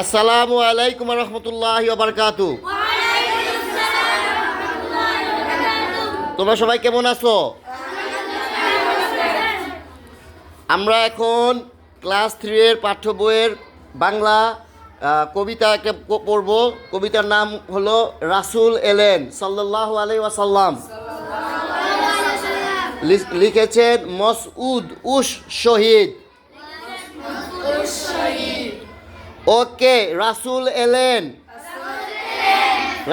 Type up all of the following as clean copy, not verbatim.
আসসালামু আলাইকুম রহমতুল্লাহি ওয়া বারাকাতুহু। তোমরা সবাই কেমন আছো? আমরা এখন ক্লাস 3 এর পাঠ্য বইয়ের বাংলা কবিতা একটা পড়ব। কবিতার নাম হলো রাসূল এলেন সাল্লাল্লাহু আলাইহি ওয়াসাল্লাম। লিখেছেন মসউদ উস শহীদ। ওকে, রাসূল এলেন,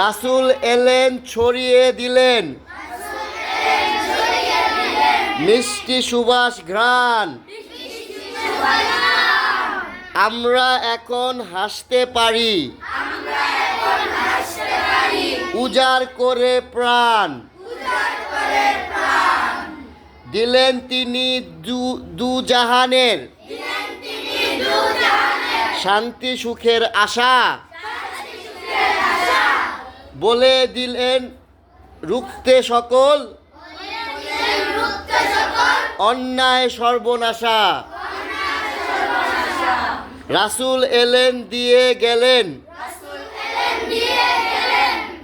রাসূল এলেন ছড়িয়ে দিলেন মিষ্টি সুবাস ঘ্রাণ। আমরা এখন হাসতে পারি উজাড় করে প্রাণ। দিলেন তিনি দু জাহানের শান্তি সুখের আশা। বলে দিলেন রুখতে সকল অন্যায় সর্বনাশা। রাসূল এলেন দিয়ে গেলেন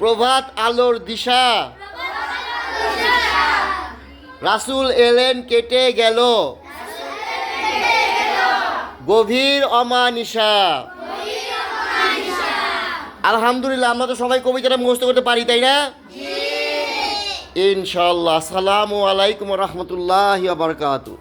প্রভাত আলোর দিশা। রাসূল এলেন কেটে গেল গভীর অমানিশা। আলহামদুলিল্লাহ, আমরা তো সবাই কবিতাটা মুখস্থ করতে পারি, তাই না? ইনশাআল্লাহ। আসসালামু আলাইকুম ওয়া রাহমাতুল্লাহি ওয়া বারাকাতুহু।